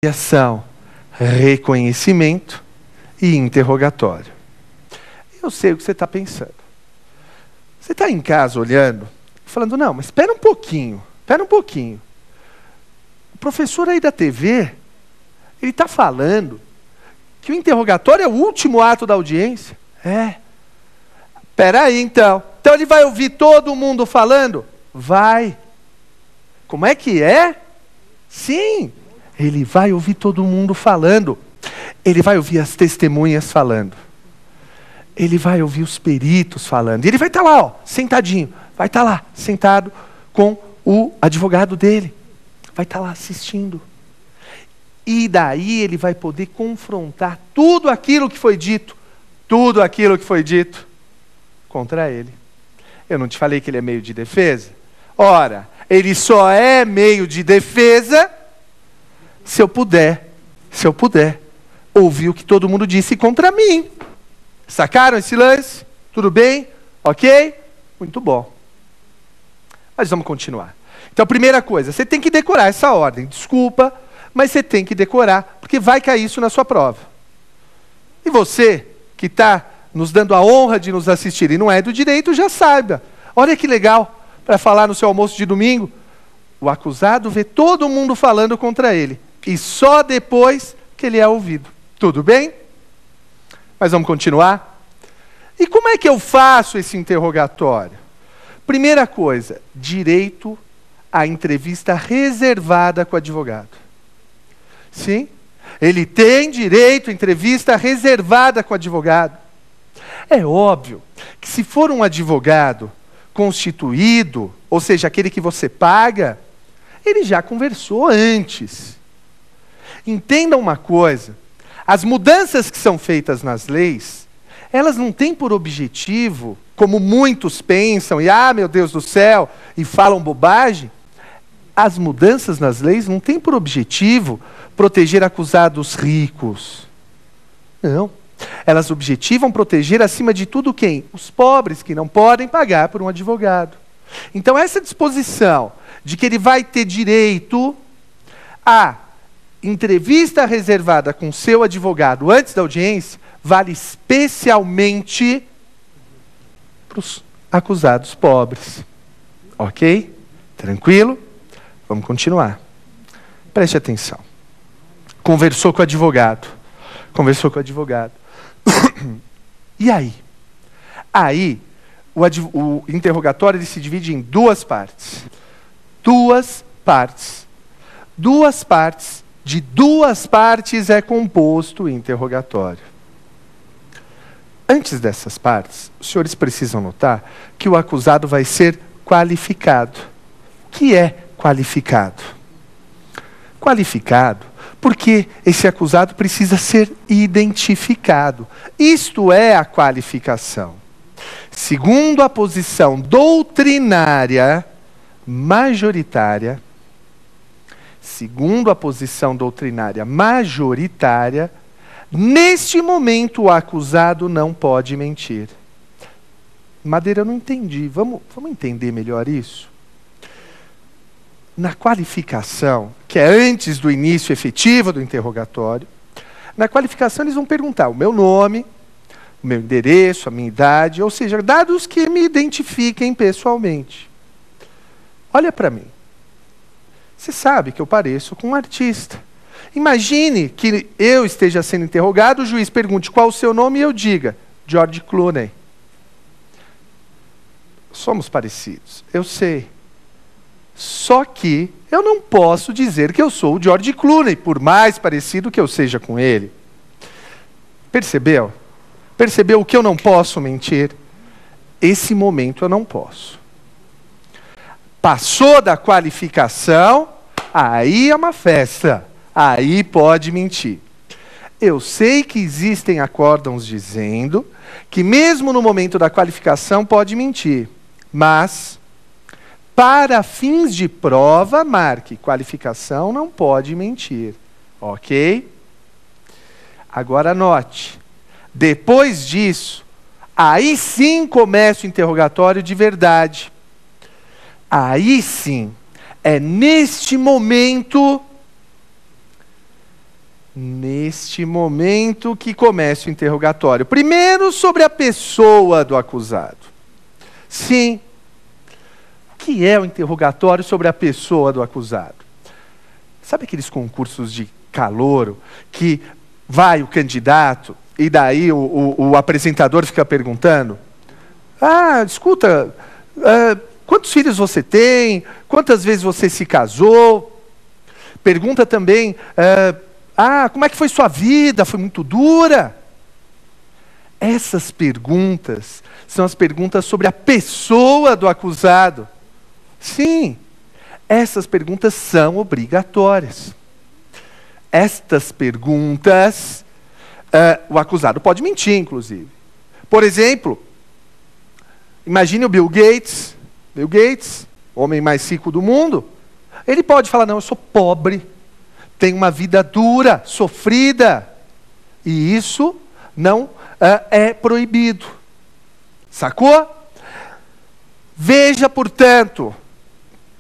avaliação, reconhecimento e interrogatório. Eu sei o que você está pensando. Você está em casa olhando, falando, não, mas espera um pouquinho. O professor aí da TV, ele está falando que o interrogatório é o último ato da audiência. Espera aí então. Então ele vai ouvir todo mundo falando? Vai. Como é que é? Sim. Ele vai ouvir todo mundo falando. Ele vai ouvir as testemunhas falando. Ele vai ouvir os peritos falando. E ele vai estar lá, ó, sentadinho. Vai estar lá, sentado com o advogado dele. Vai estar lá assistindo. E daí ele vai poder confrontar tudo aquilo que foi dito. Tudo aquilo que foi dito contra ele. Eu não te falei que ele é meio de defesa? Ora, ele só é meio de defesa se eu puder ouvir o que todo mundo disse contra mim. Sacaram esse lance? Tudo bem? Ok? Muito bom. Mas vamos continuar. Então, primeira coisa, você tem que decorar essa ordem. Desculpa, mas você tem que decorar, porque vai cair isso na sua prova. E você, que está nos dando a honra de nos assistir e não é do direito, já saiba. Olha que legal, para falar no seu almoço de domingo, o acusado vê todo mundo falando contra ele. E só depois que ele é ouvido. Tudo bem? Mas vamos continuar? E como é que eu faço esse interrogatório? Primeira coisa, direito à entrevista reservada com o advogado. Sim? Ele tem direito à entrevista reservada com o advogado. É óbvio que se for um advogado constituído, ou seja, aquele que você paga, ele já conversou antes. Entendam uma coisa, as mudanças que são feitas nas leis, elas não têm por objetivo, como muitos pensam, e meu Deus do céu, e falam bobagem, as mudanças nas leis não têm por objetivo proteger acusados ricos. Não. Elas objetivam proteger, acima de tudo, quem? Os pobres, que não podem pagar por um advogado. Então, essa disposição de que ele vai ter direito a entrevista reservada com seu advogado antes da audiência, vale especialmente para os acusados pobres. Ok? Tranquilo? Vamos continuar. Preste atenção. Conversou com o advogado. E aí? Aí, o interrogatório ele se divide em duas partes. De duas partes é composto o interrogatório. Antes dessas partes, os senhores precisam notar que o acusado vai ser qualificado. O que é qualificado? Qualificado porque esse acusado precisa ser identificado. Isto é a qualificação. Segundo a posição doutrinária majoritária, neste momento o acusado não pode mentir. Madeira, eu não entendi. Vamos entender melhor isso? Na qualificação, que é antes do início efetivo do interrogatório, na qualificação eles vão perguntar o meu nome, o meu endereço, a minha idade, ou seja, dados que me identifiquem pessoalmente. Olha para mim. Você sabe que eu pareço com um artista. Imagine que eu esteja sendo interrogado, o juiz pergunte qual o seu nome e eu diga, George Clooney. Somos parecidos, eu sei. Só que eu não posso dizer que eu sou o George Clooney, por mais parecido que eu seja com ele. Percebeu? Percebeu o que eu não posso mentir? Esse momento eu não posso. Passou da qualificação, aí é uma festa. Aí pode mentir. Eu sei que existem acórdãos dizendo que mesmo no momento da qualificação pode mentir, mas para fins de prova, marque, qualificação não pode mentir. Ok? Agora anote. Depois disso, aí sim começa o interrogatório de verdade. Aí sim, é neste momento Neste momento que começa o interrogatório. Primeiro, sobre a pessoa do acusado. Sim. O que é o interrogatório sobre a pessoa do acusado? Sabe aqueles concursos de calouro que vai o candidato e daí o apresentador fica perguntando: escuta, quantos filhos você tem? Quantas vezes você se casou? Pergunta também: como é que foi sua vida? Foi muito dura? Essas perguntas são as perguntas sobre a pessoa do acusado. Sim, essas perguntas são obrigatórias. Estas perguntas, o acusado pode mentir, inclusive. Por exemplo, imagine o Bill Gates, o homem mais rico do mundo. Ele pode falar: não, eu sou pobre, tenho uma vida dura, sofrida. E isso não é proibido. Sacou? Veja, portanto,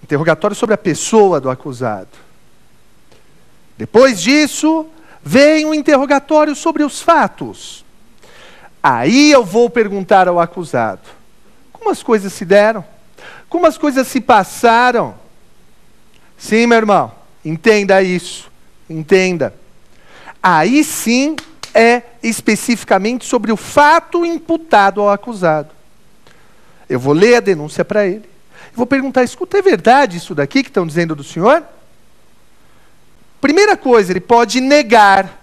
interrogatório sobre a pessoa do acusado. Depois disso, vem um interrogatório sobre os fatos. Aí eu vou perguntar ao acusado: como as coisas se deram? Como as coisas se passaram? Sim, meu irmão, entenda isso. Entenda. Aí sim é especificamente sobre o fato imputado ao acusado. Eu vou ler a denúncia para ele. Eu vou perguntar: escuta, é verdade isso daqui que estão dizendo do senhor? Primeira coisa, ele pode negar.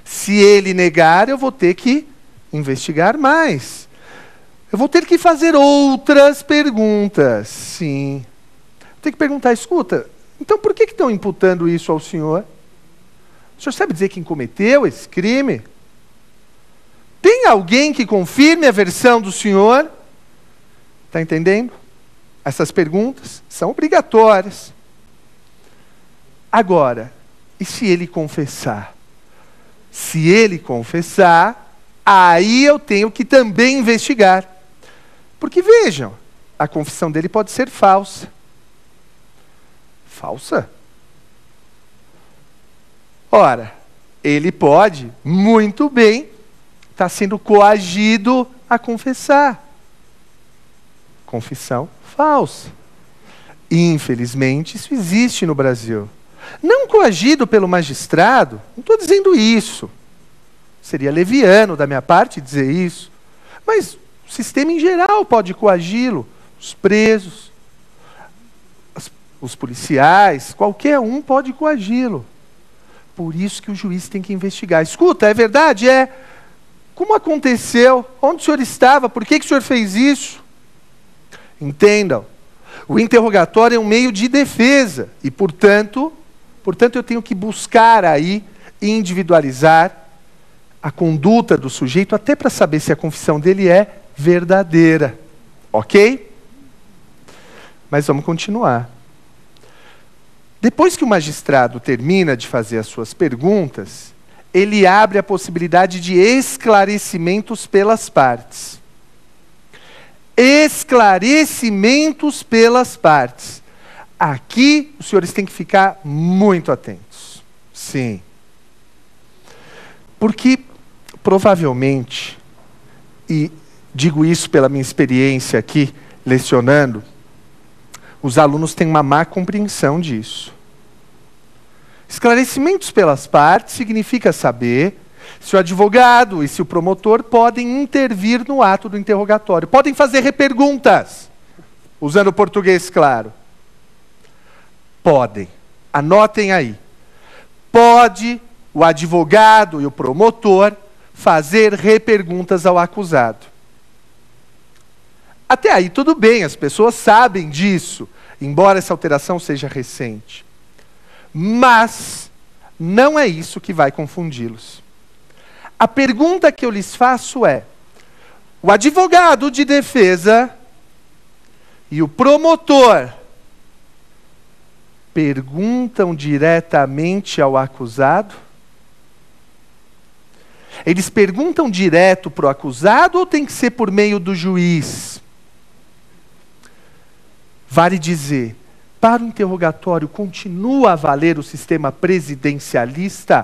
Se ele negar, eu vou ter que investigar mais. Eu vou ter que fazer outras perguntas. Sim. Tem que perguntar: escuta, então por que estão imputando isso ao senhor? O senhor sabe dizer quem cometeu esse crime? Tem alguém que confirme a versão do senhor? Está entendendo? Essas perguntas são obrigatórias. Agora, e se ele confessar? Se ele confessar, aí eu tenho que também investigar. Porque vejam, a confissão dele pode ser falsa. Falsa? Ora, ele pode, muito bem, estar sendo coagido a confessar. Confissão falsa. Infelizmente, isso existe no Brasil. Não coagido pelo magistrado, não estou dizendo isso. Seria leviano da minha parte dizer isso. Mas o sistema em geral pode coagi-lo. Os presos, os policiais, qualquer um pode coagi-lo. Por isso que o juiz tem que investigar. Escuta, é verdade? É. Como aconteceu? Onde o senhor estava? Por que o senhor fez isso? Entendam. O interrogatório é um meio de defesa. E, portanto, eu tenho que buscar aí individualizar a conduta do sujeito, até para saber se a confissão dele é verdadeira. Ok? Mas vamos continuar. Depois que o magistrado termina de fazer as suas perguntas, ele abre a possibilidade de esclarecimentos pelas partes. Esclarecimentos pelas partes. Aqui, os senhores têm que ficar muito atentos. Sim. Porque, provavelmente, e digo isso pela minha experiência aqui, lecionando, os alunos têm uma má compreensão disso. Esclarecimentos pelas partes significa saber se o advogado e se o promotor podem intervir no ato do interrogatório. Podem fazer reperguntas, usando o português claro. Podem. Anotem aí. Pode o advogado e o promotor fazer reperguntas ao acusado. Até aí tudo bem, as pessoas sabem disso, embora essa alteração seja recente. Mas não é isso que vai confundi-los. A pergunta que eu lhes faço é: o advogado de defesa e o promotor perguntam diretamente ao acusado? Eles perguntam direto para o acusado ou tem que ser por meio do juiz? Vale dizer, para o interrogatório continua a valer o sistema presidencialista